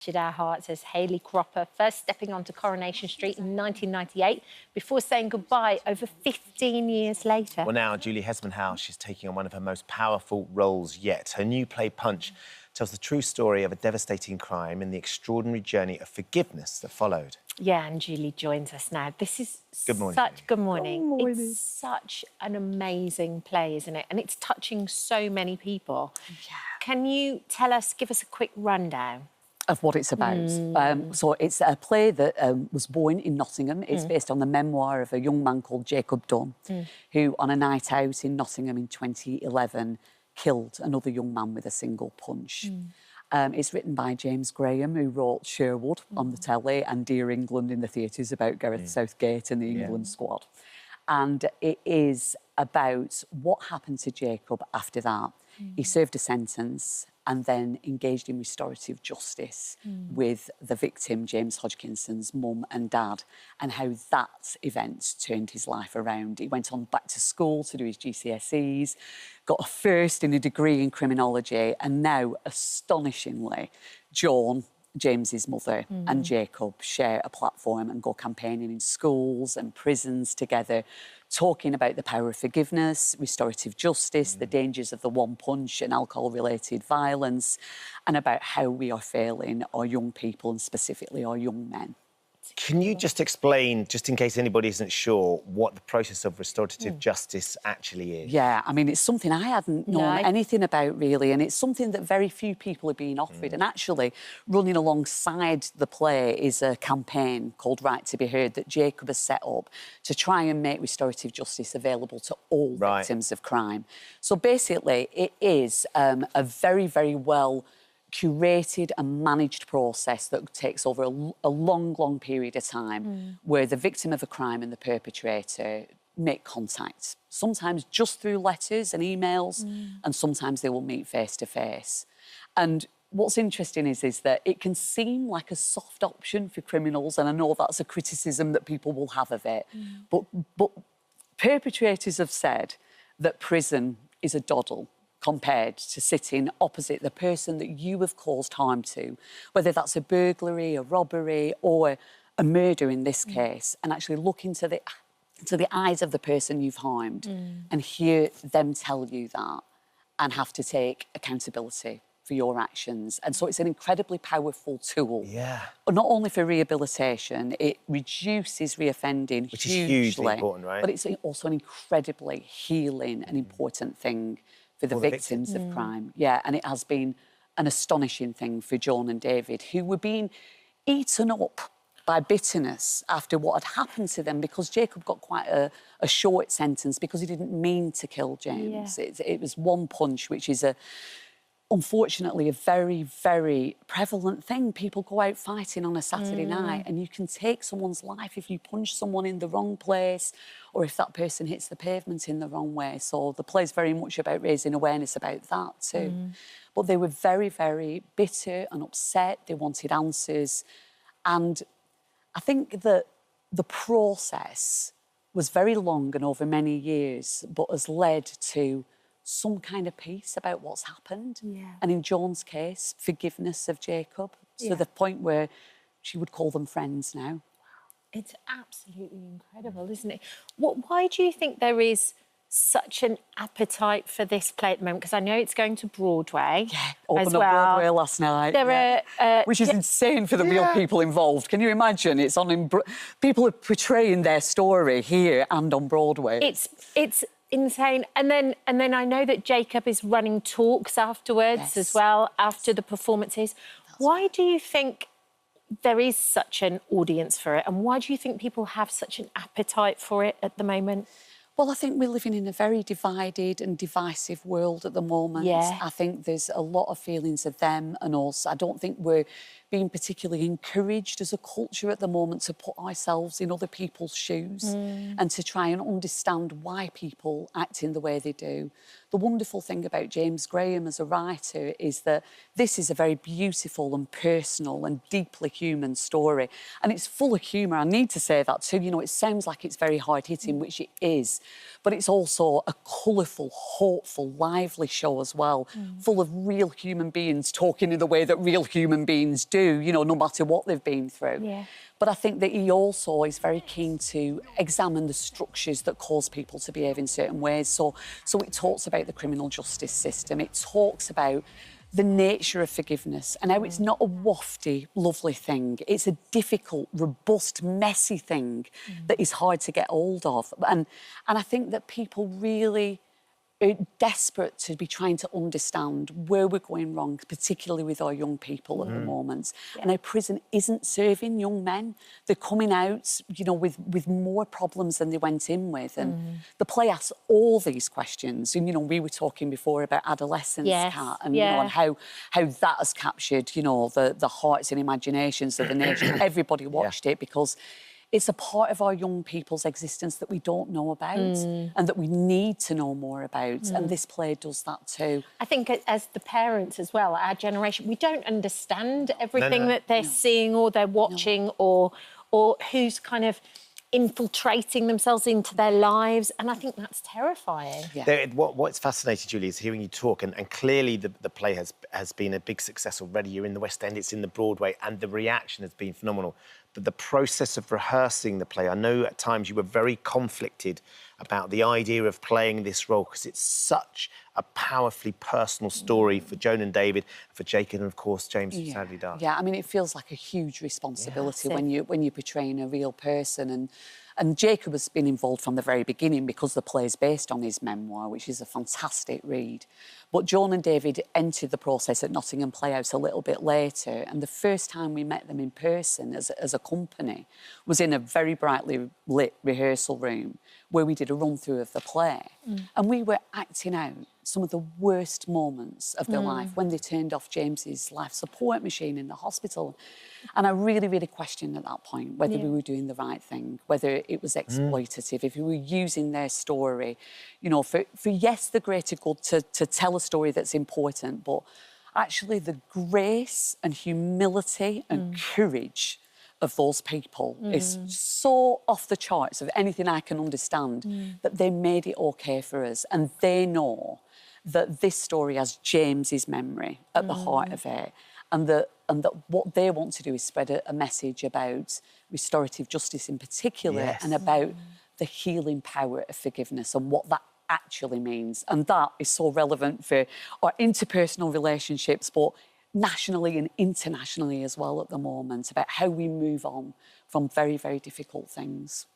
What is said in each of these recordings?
Our hearts as Hayley Cropper, first stepping onto Coronation Street in 1998 before saying goodbye over 15 years later. Well, now, Julie Hesmondhalgh, she's taking on one of her most powerful roles yet. Her new play, Punch, tells the true story of a devastating crime and the extraordinary journey of forgiveness that followed. Yeah, and Julie joins us now. This is Good morning, Good morning. Good morning. It's such an amazing play, isn't it? And it's touching so many people. Yeah. Can you give us a quick rundown Of what it's about. So it's a play that was born in Nottingham. It's based on the memoir of a young man called Jacob Dunne, who on a night out in Nottingham in 2011 killed another young man with a single punch. It's written by James Graham, who wrote Sherwood on the telly and Dear England in the theatres about Gareth Southgate and the England squad. And it is about what happened to Jacob after that. He served a sentence and then engaged in restorative justice with the victim, James Hodgkinson's mum and dad, and how that event turned his life around. He went on back to school to do his GCSEs, got a first in a degree in criminology, and now, astonishingly, James's mother and Jacob share a platform and go campaigning in schools and prisons together, talking about the power of forgiveness, restorative justice, the dangers of the one punch and alcohol-related violence, and about how we are failing our young people and specifically our young men. Can you just explain, just in case anybody isn't sure, what the process of restorative justice actually is? Yeah, I mean, it's something I hadn't known anything about, really, and it's something that very few people are being offered. And actually, running alongside the play is a campaign called Right to be Heard that Jacob has set up to try and make restorative justice available to all victims of crime. So basically, it is a very, very well curated and managed process that takes over a long, long period of time where the victim of a crime and the perpetrator make contact, sometimes just through letters and emails, and sometimes they will meet face to face. And what's interesting is that it can seem like a soft option for criminals, and I know that's a criticism that people will have of it, but perpetrators have said that prison is a doddle compared to sitting opposite the person that you have caused harm to, whether that's a burglary, a robbery, or a murder in this case, and actually look into the eyes of the person you've harmed and hear them tell you that and have to take accountability for your actions. And so it's an incredibly powerful tool. Yeah. Not only for rehabilitation, it reduces reoffending Which is hugely important, right? But it's also an incredibly healing and important thing for the victims of crime. Yeah, and it has been an astonishing thing for John and David, who were being eaten up by bitterness after what had happened to them, because Jacob got quite a short sentence because he didn't mean to kill James. It was one punch, which is unfortunately a very, very prevalent thing. People go out fighting on a Saturday night and you can take someone's life if you punch someone in the wrong place or if that person hits the pavement in the wrong way. So the play's very much about raising awareness about that too. But they were very, very bitter and upset. They wanted answers. And I think that the process was very long and over many years, but has led to some kind of peace about what's happened. And in Joan's case, forgiveness of Jacob, to the point where she would call them friends now. It's absolutely incredible, isn't it? Why do you think there is such an appetite for this play at the moment? Because I know it's going to Broadway. Opened up Broadway last night. Which is insane for the real people involved. Can you imagine? It's on people are portraying their story here and on Broadway. It's insane. And then I know that Jacob is running talks afterwards as well, after the performances. Why do you think there is such an audience for it, and why do you think people have such an appetite for it at the moment? Well, I think we're living in a very divided and divisive world at the moment. I think there's a lot of feelings of them and us. I don't think we're being particularly encouraged as a culture at the moment to put ourselves in other people's shoes and to try and understand why people act in the way they do. the wonderful thing about James Graham as a writer is that this is a very beautiful and personal and deeply human story. And it's full of humour. I need to say that too. You know, it sounds like it's very hard-hitting, which it is, but it's also a colourful, hopeful, lively show as well, full of real human beings talking in the way that real human beings do, you know, no matter what they've been through. Yeah. But I think that he also is very keen to examine the structures that cause people to behave in certain ways. So it talks about the criminal justice system. It talks about the nature of forgiveness and how it's not a wafty, lovely thing. It's a difficult, robust, messy thing that is hard to get hold of. And I think that people really are desperate to be trying to understand where we're going wrong, particularly with our young people at the moment. And how prison isn't serving young men. They're coming out, you know, with more problems than they went in with. And the play asks all these questions. And, you know, we were talking before about adolescence, Kat, and, you know, and how that has captured, you know, the hearts and imaginations of the nation. Everybody watched it because it's a part of our young people's existence that we don't know about and that we need to know more about. And this play does that too. I think as the parents as well, our generation, we don't understand everything that they're seeing or they're watching or who's kind of infiltrating themselves into their lives. And I think that's terrifying. Yeah. What's fascinating, Julie, is hearing you talk, and clearly the play has been a big success already. You're in the West End, it's in the Broadway, and the reaction has been phenomenal. But the process of rehearsing the play, I know at times you were very conflicted about the idea of playing this role because it's such a powerfully personal story for Joan and David, for Jacob and, of course, James Hodgkinson. Yeah, I mean, it feels like a huge responsibility when you're portraying a real person. And Jacob has been involved from the very beginning because the play is based on his memoir, which is a fantastic read. But Joan and David entered the process at Nottingham Playhouse a little bit later, and the first time we met them in person as a company was in a very brightly lit rehearsal room where we did a run-through of the play. And we were acting out some of the worst moments of their life when they turned off James's life support machine in the hospital. And I really, really questioned at that point whether we were doing the right thing, whether it was exploitative, if we were using their story, you know, for yes, the greater good to tell a story that's important, but actually the grace and humility and courage of those people is so off the charts of anything I can understand that they made it okay for us, and they know that this story has James's memory at the heart of it, and that what they want to do is spread a message about restorative justice in particular and about the healing power of forgiveness and what that actually means. And that is so relevant for our interpersonal relationships, but nationally and internationally as well at the moment, about how we move on from very, very difficult things.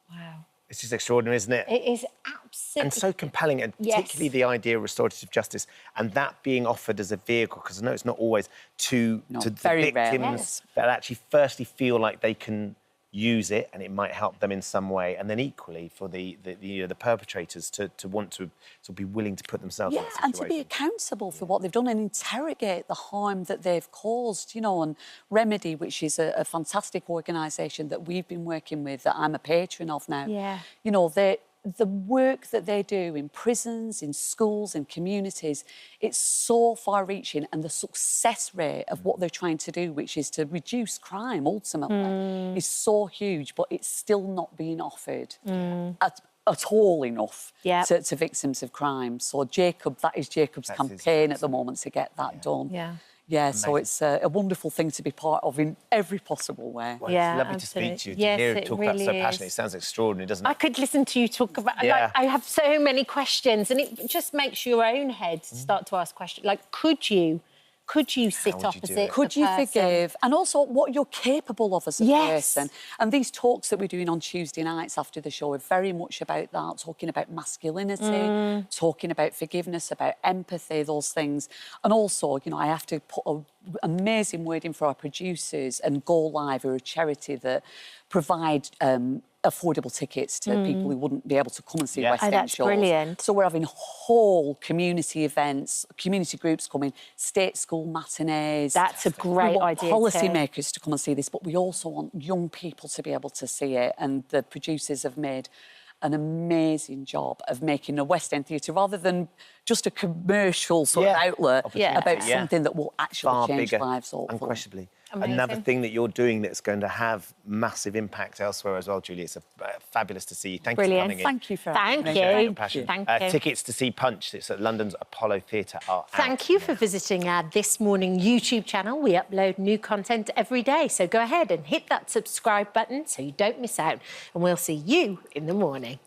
Wow. It's just extraordinary, isn't it? It is absolutely... And so compelling, and particularly the idea of restorative justice and that being offered as a vehicle, because I know it's not always to the victims that actually firstly feel like they can use it and it might help them in some way, and then equally for the perpetrators to want to be willing to put themselves in that situation. And to be accountable for what they've done and interrogate the harm that they've caused, you know. And Remedy, which is a fantastic organisation that we've been working with, that I'm a patron of now, you know, the work that they do in prisons, in schools, in communities, it's so far-reaching, and the success rate of what they're trying to do, which is to reduce crime, ultimately, is so huge, but it's still not being offered at all enough to victims of crime. So Jacob, that is Jacob's campaign at the moment to get that done. Yeah, so it's a wonderful thing to be part of in every possible way. Well, it's lovely to speak to you, to hear you talk about so passionately. It sounds extraordinary, doesn't it? I could listen to you talk about... Like, I have so many questions, and it just makes your own head start to ask questions. Like, could you sit opposite? Could you forgive? And also what you're capable of as a person. And these talks that we're doing on Tuesday nights after the show are very much about that, talking about masculinity, talking about forgiveness, about empathy, those things. And also, you know, I have to put an amazing word in for our producers and Go Live, who are a charity that provide affordable tickets to people who wouldn't be able to come and see West End shows. Brilliant. So we're having whole community events, community groups coming, state school matinees. That's a great idea. Policymakers to come and see this, but we also want young people to be able to see it. And the producers have made an amazing job of making a West End theatre, rather than just a commercial sort of outlet, about something that will actually far change bigger, lives, hopefully. unquestionably. Amazing. Another thing that you're doing that's going to have massive impact elsewhere as well, Julie. It's fabulous to see you. Thank you for coming in. Thank you for Thank having me. you. Your passion. Thank you. Tickets to see Punch. It's at London's Apollo Theatre are out. Thank you for visiting our This Morning YouTube channel. We upload new content every day, so go ahead and hit that subscribe button so you don't miss out. And we'll see you in the morning.